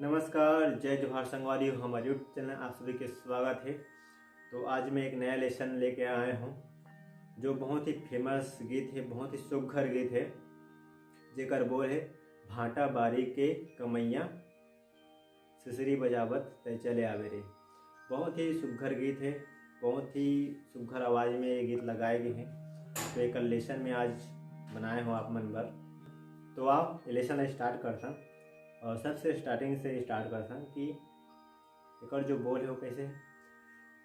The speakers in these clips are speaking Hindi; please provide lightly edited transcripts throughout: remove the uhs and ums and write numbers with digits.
नमस्कार, जय जोहार संगवारी हो। हमारे यूट्यूब चैनल आप सभी के स्वागत है। तो आज मैं एक नया लेसन लेके आया हूँ जो बहुत ही फेमस गीत है, बहुत ही सुघर गीत है, जेकर बोल है भाटा बारी के कमैया सिसरी बजावत तय चले आवे रे। बहुत ही सुघर गीत है, बहुत ही सुघर आवाज़ में ये गीत लगाए गए हैं। तो एक लेसन में आज बनाए हो आप मन भर। तो आप लेसन स्टार्ट करता और सबसे स्टार्टिंग से स्टार्ट करता कि एक जो बोल है वो कैसे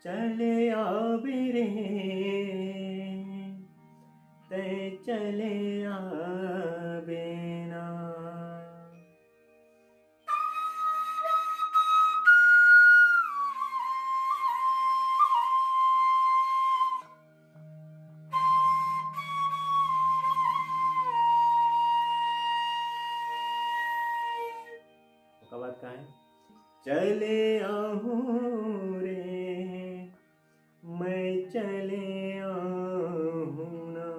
चले आवे रे ते चले आवे ना। उसका बाद कहाँ है चले आहूँ रे मैं चले आहूँ ना।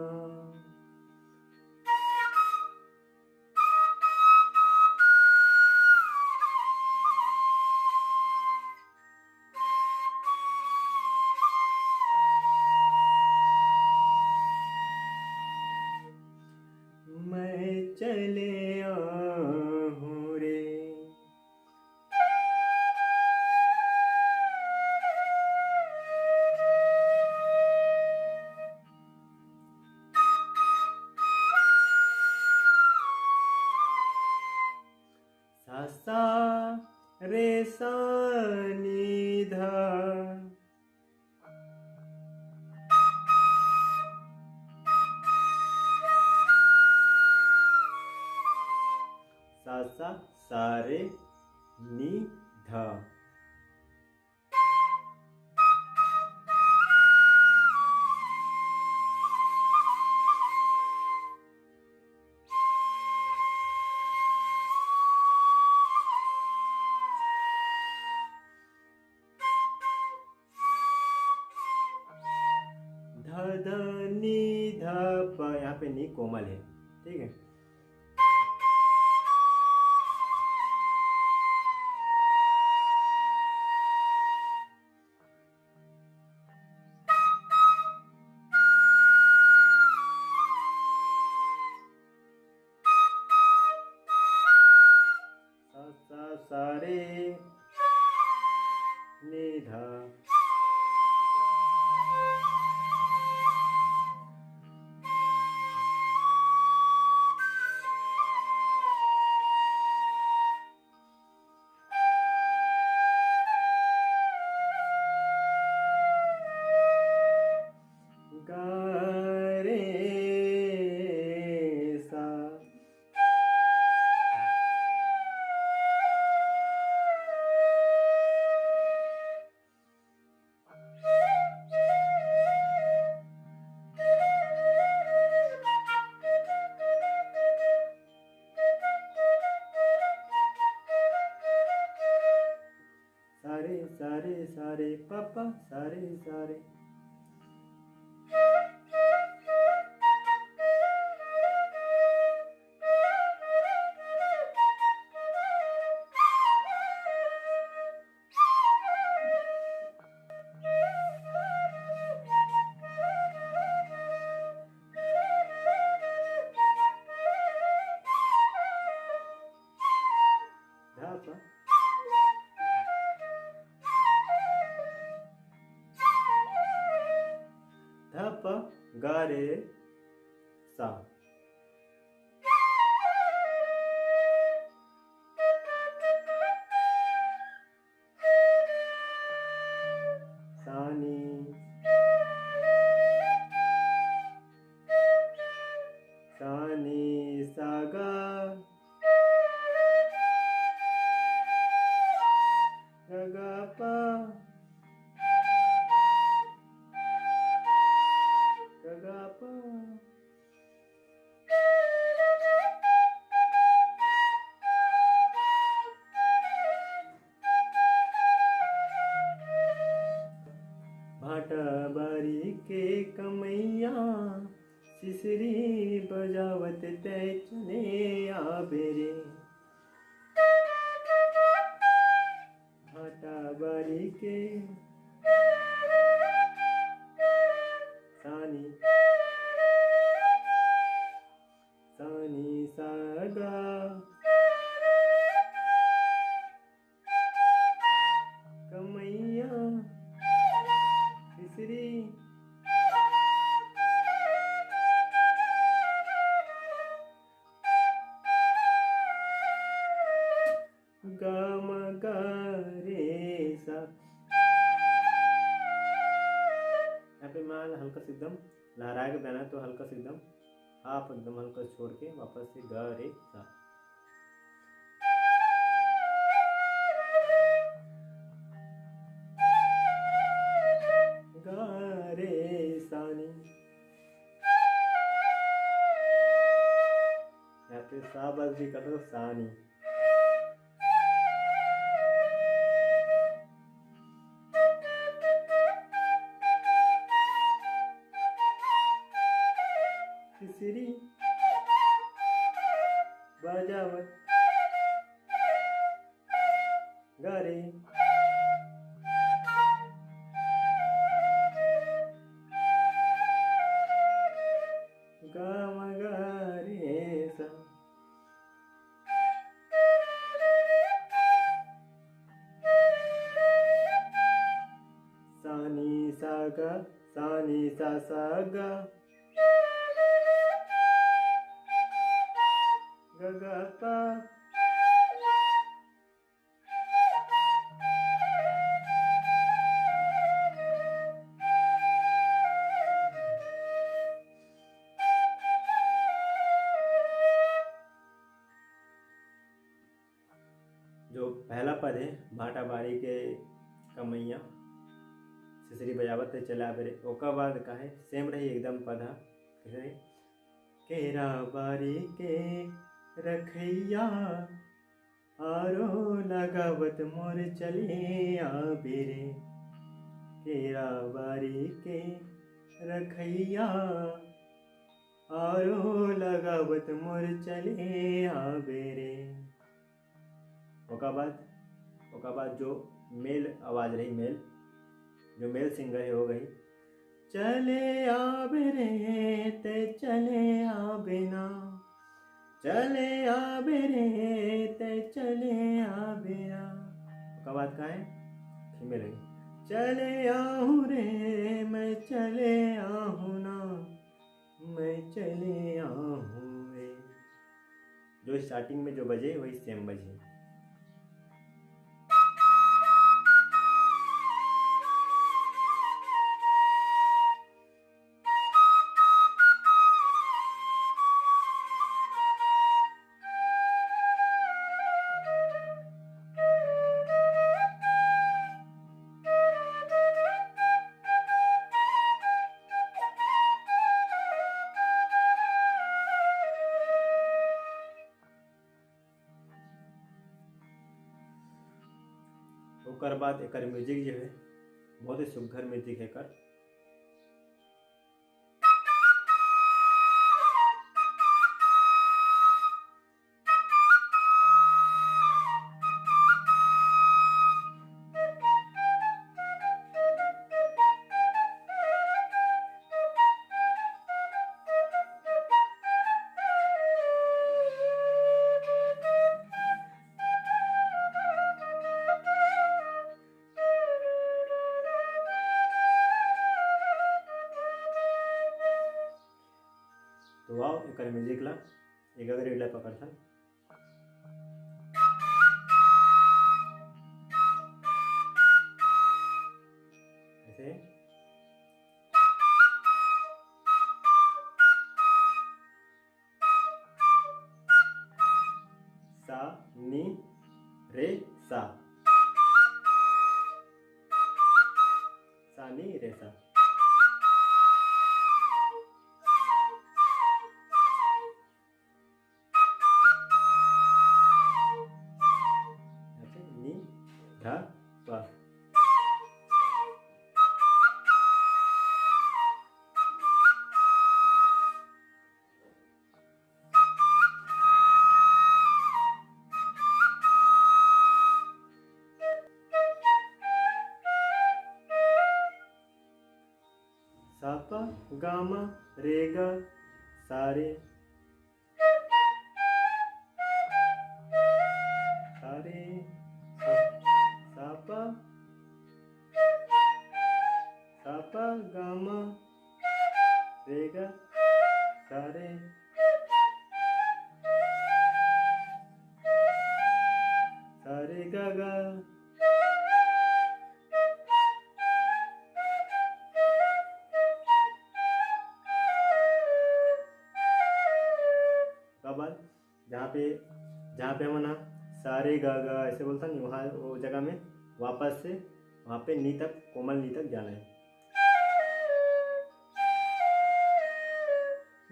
मैं चले आहूँ रे। सा सा रे सा नी धा सा सा सा रे नी धा। ध ध नी ध प, यहाँ पे नी कोमल है, ठीक है। सा सा सा रे नी धा। गा रे सा। सारे सारे सारे पापा सारे सारे। धा पा धा प गा रे सा। सा नी खिसरी बजावत तय चले आबे रे। भाटा बारी के सानी सानी सागा कमैया खिसरी गाम गा रे सा। यहाँ पे मान हल्का से एकदम लहरा के बना तो हल्का से एकदम आप एकदम हल्का छोड़ के वापस से ग रे सा। ग रे सानी। यहाँ पे सा बस भी कर दो सानी। खिसरी बजावत गा रे। गाम गा रे सा। सानी सा गा सानी सा सा गा ग ग पा। जो पहला पद है भाटा बारी के कमैया सिसरी बजावत चला बेरे। ओका बाद का है सेम रही एकदम पद है। केरा बारी के रखैया आरो लगावत मोर चले आबे रे। केरा बारी के रखैया आरो लगावत मोर चले आबे रे। ओका बाद जो मेल आवाज रही मेल जो मेल सिंगर है हो गई चले आबे रे ते चले आबे ना। चले आबे रे ते चले आबे ना। ओका बाद का है फीमेल है चले आहूँ रे मैं चले आहूँ ना मैं चले आहूँ रे। जो स्टार्टिंग में जो बजे वही सेम बजे। ओकर बाद एकर म्यूजिक जो है बहुत ही सुघर म्यूजिक है एकर। तो आओ एकर म्यूजिक ला एक अगर इला पकड़थन। ऐसे सा नी रे सा सा नी रे सा। गामा रे गा सा रे सा रे सा पा गामा रे गा सा रे गा गा। बाद जहाँ पे हम ना सारे गा गा ऐसे बोलता नहीं, वहाँ वो जगह में वापस से वहाँ पे नी तक, कोमल नी तक जाना है।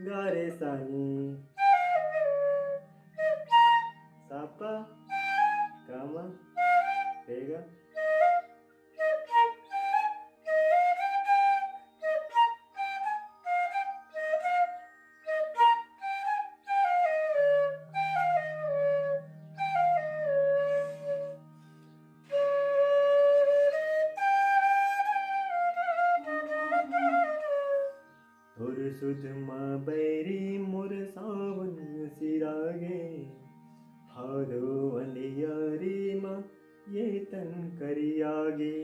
गा रे सा नी सा पा गा मा रे गा। सुधमा बैरी मोर सावन सिरागे, भादो अंधियारी माँ ये तन करियागे।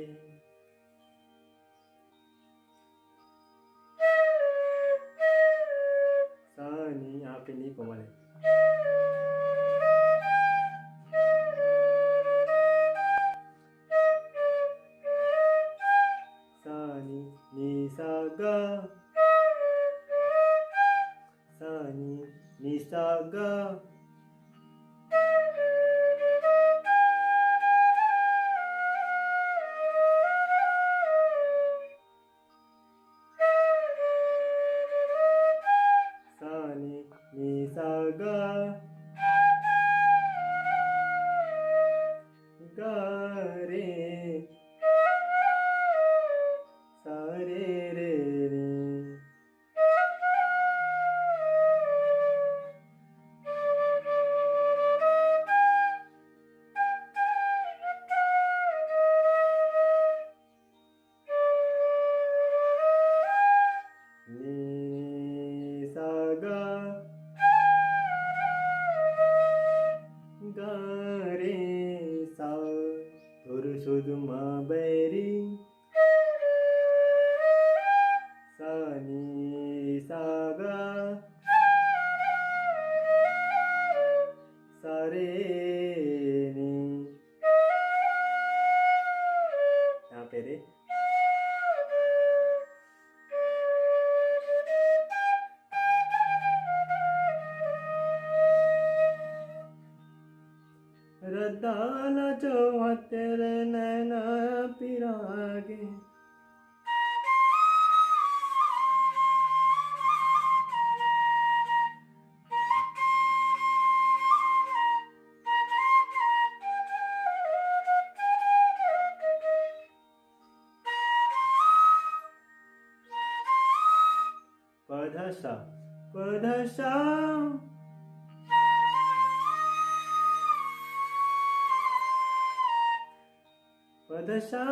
सानी यहाँ पे नी कोमल है। सानी नी सा गा सानी नी सा गा। सानी नी सा गा गा रे सा रे रे रे। नी सा गा गा रे सा। धुर सुधमा बैरी सा नी सा गा सा रे नी। यहाँ पे रे। रदाना जो तेरे नैना पिरागे, पधसा पधसा पधसा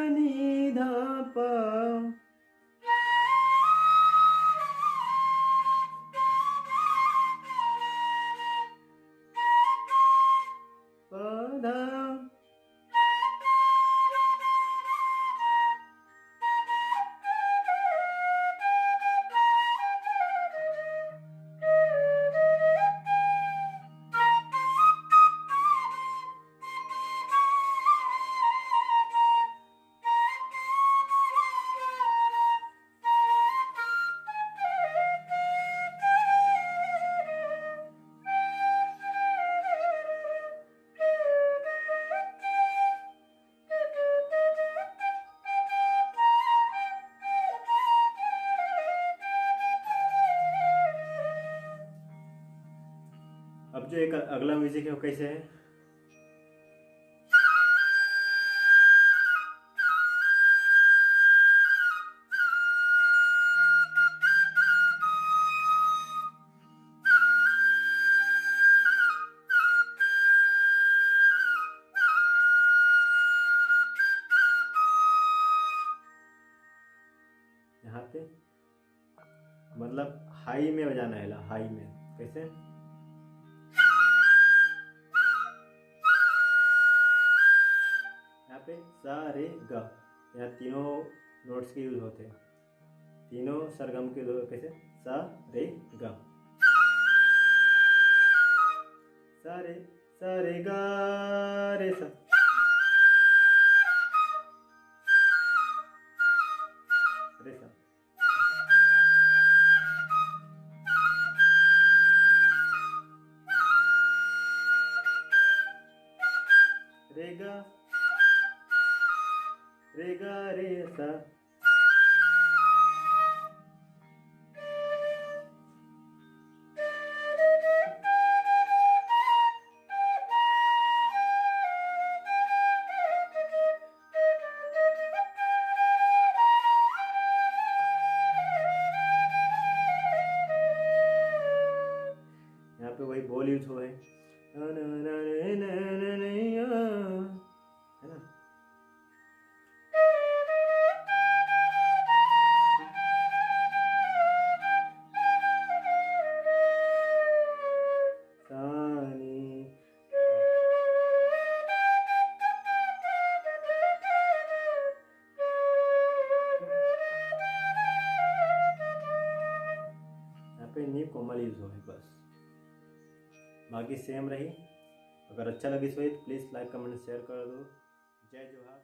नी धा पा। पधा अब जो एक अगला म्यूजिक है वो कैसे है। यहाँ पे हाई में बजाना है, हाई में। कैसे? यहाँ पे सा रे ग, यहाँ तीनों नोट्स के यूज होते हैं, तीनों सरगम के दो। कैसे? सा रे ग, सा रे ग रे सा, रे सा, रे ग रे सा। यहाँ पे वही बोल यूज हुआ है ना। यहाँ पे नी कोमल यूज हो है बस, बाकी सेम रही। अगर अच्छा लगी so please like comment share कर दो। जय जोहार।